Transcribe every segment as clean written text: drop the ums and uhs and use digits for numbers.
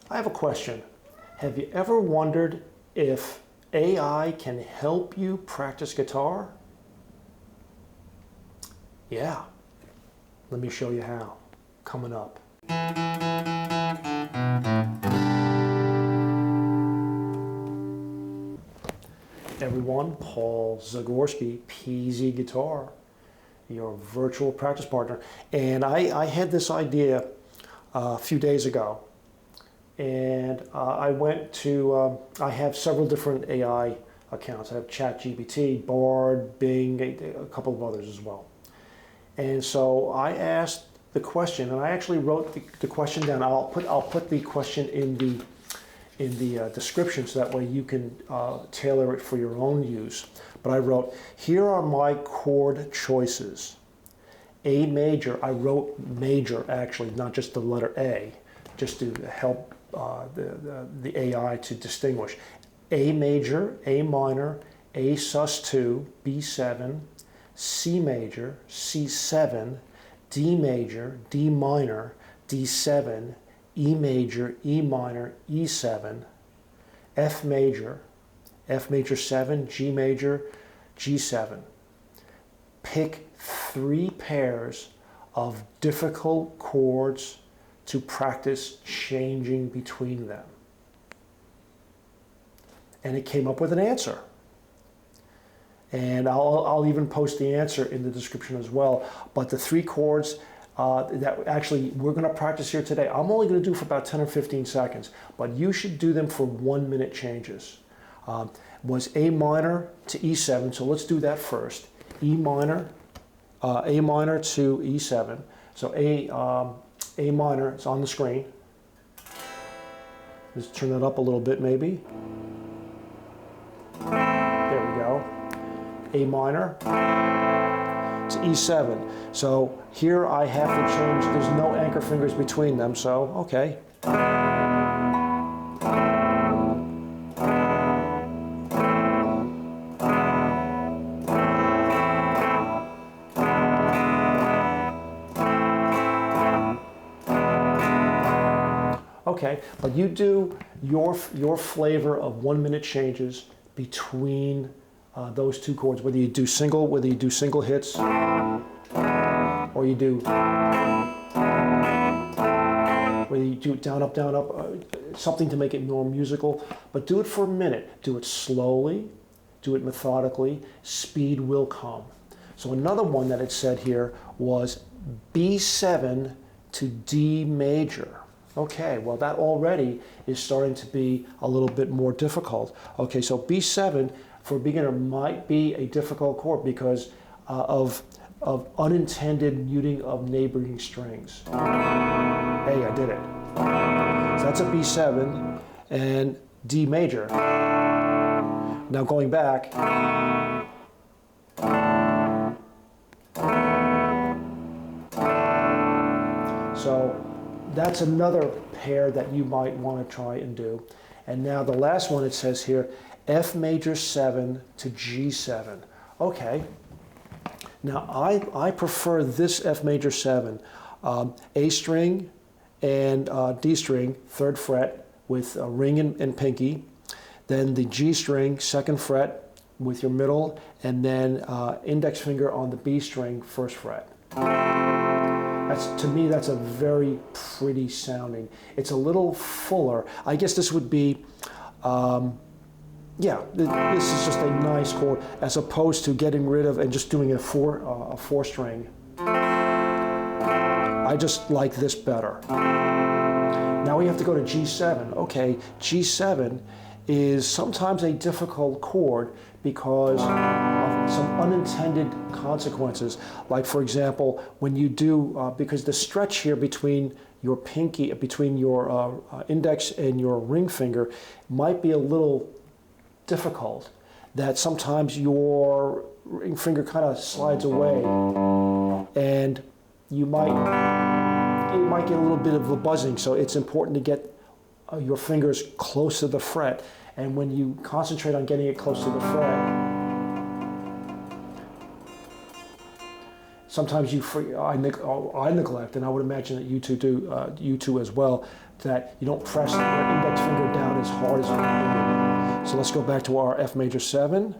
I have a question. Have you ever wondered if AI can help you practice guitar? Yeah. Let me show you how. Coming up. Everyone, Paul Zagorski, PZ Guitar, your virtual practice partner. And I had this idea a few days ago. And I went to, I have several different AI accounts. I have ChatGPT, Bard, Bing, a couple of others as well. And so I asked the question, and I actually wrote the question down. I'll put the question in the description so that way you can tailor it for your own use. But I wrote, here are my chord choices. A major, I wrote major actually, not just the letter A, just to help the AI to distinguish. A major, A minor, A sus2, B7, C major, C7, D major, D minor, D7, E major, E minor, E7, F major 7, G major, G7. Pick 3 pairs of difficult chords to practice changing between them. And it came up with an answer. And I'll even post the answer in the description as well. But the 3 chords that actually we're going to practice here today, I'm only going to do for about 10 or 15 seconds, but you should do them for 1-minute changes. Was A minor to E7, so let's do that first. A minor to E7. So A minor, it's on the screen. Let's turn that up a little bit maybe. There we go. A minor to E7. So here I have to change, there's no anchor fingers between them, so okay. Okay, but you do your flavor of 1-minute changes between those 2 chords, whether you do single hits, or you do down up, something to make it more musical. But do it for a minute. Do it slowly, do it methodically. Speed will come. So another one that it said here was B7 to D major. Okay, well that already is starting to be a little bit more difficult. Okay, so B7 for a beginner might be a difficult chord because of unintended muting of neighboring strings. Hey, I did it. So that's a B7 and D major. Now going back, so that's another pair that you might want to try and do. And now the last one it says here, FMajor 7 to G7. Okay. Now I prefer this FMajor 7, A string and D string, 3rd fret with a ring and pinky, then the G string, 2nd fret with your middle, and then index finger on the B string, 1st fret. To me, that's a very pretty sounding. It's a little fuller. I guess this would be, yeah, this is just a nice chord as opposed to getting rid of and just doing a 4 string. I just like this better. Now we have to go to G7. Okay, G7 is sometimes a difficult chord because of some unintended consequences. Like for example, when you do, because the stretch here between your pinky, between your index and your ring finger might be a little difficult, that sometimes your ring finger kind of slides away and it might get a little bit of a buzzing. So it's important to get your fingers close to the fret, and when you concentrate on getting it close to the fret, sometimes I neglect, and I would imagine that you two do, you two as well, that you don't press your index finger down as hard as you can do. So let's go back to our FMajor 7.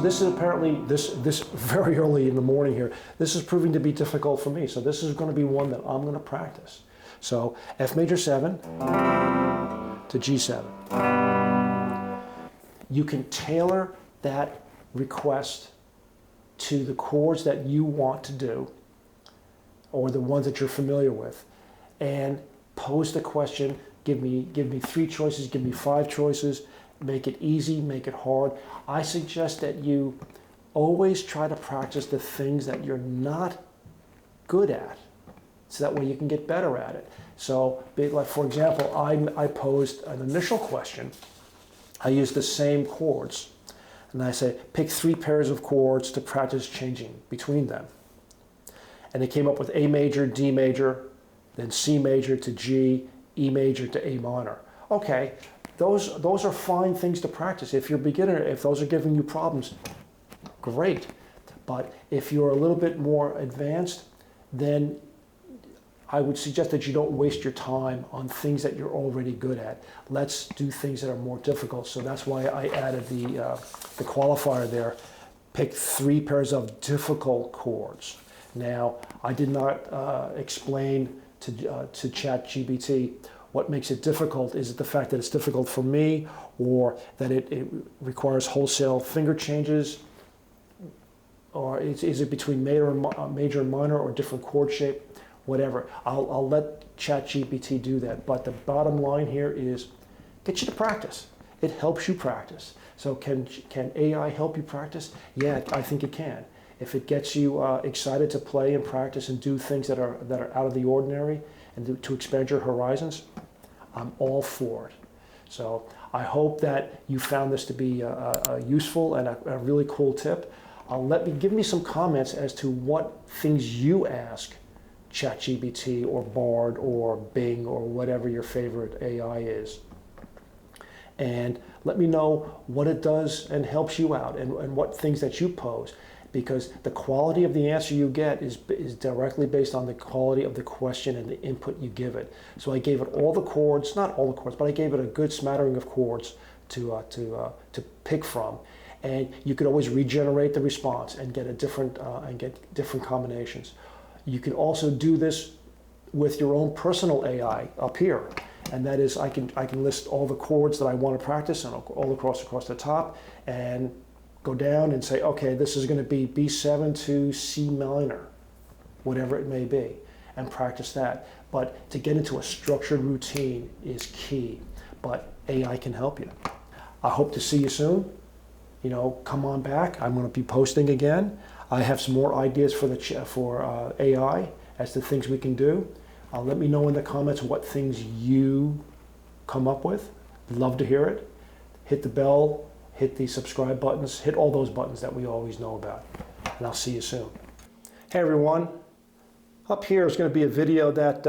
This is apparently, this very early in the morning here, this is proving to be difficult for me. So this is going to be one that I'm going to practice. So FMajor 7 to G7. You can tailor that request to the chords that you want to do, or the ones that you're familiar with, and pose the question, give me 3 choices, give me 5 choices, make it easy, make it hard. I suggest that you always try to practice the things that you're not good at, so that way you can get better at it. So, like for example, I posed an initial question. I used the same chords, and I say, pick 3 pairs of chords to practice changing between them. And it came up with A major, D major, then C major to G, E major to A minor. Okay, those are fine things to practice. If you're a beginner, if those are giving you problems, great. But if you're a little bit more advanced, then I would suggest that you don't waste your time on things that you're already good at. Let's do things that are more difficult. So that's why I added the qualifier there. Pick 3 pairs of difficult chords. Now, I did not explain to ChatGPT what makes it difficult. Is it the fact that it's difficult for me, or that it requires wholesale finger changes? Or is it between major and minor, or different chord shape? Whatever. I'll let ChatGPT do that. But the bottom line here is get you to practice. It helps you practice. So can AI help you practice? Yeah, I think it can. If it gets you excited to play and practice and do things that are out of the ordinary and to expand your horizons, I'm all for it. So I hope that you found this to be useful and a really cool tip. Give me some comments as to what things you ask ChatGPT or Bard or Bing or whatever your favorite AI is. And let me know what it does and helps you out, and what things that you pose. Because the quality of the answer you get is directly based on the quality of the question and the input you give it. So I gave it all the chords, not all the chords, but I gave it a good smattering of chords to pick from. And you could always regenerate the response and get different combinations. You can also do this with your own personal AI up here. And that is, I can list all the chords that I want to practice and all across the top, and go down and say, okay, this is going to be B7 to C minor, whatever it may be, and practice that. But to get into a structured routine is key, but AI can help you. I hope to see you soon. Come on back. I'm going to be posting again. I have some more ideas for AI as to things we can do. Let me know in the comments what things you come up with. Love to hear it. Hit the bell, hit the subscribe buttons, hit all those buttons that we always know about. And I'll see you soon. Hey everyone. Up here is going to be a video that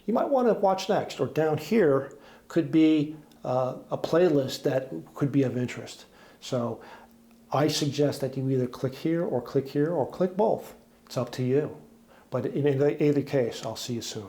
you might want to watch next. Or down here could be a playlist that could be of interest. So I suggest that you either click here, or click both. It's up to you. But in either case, I'll see you soon.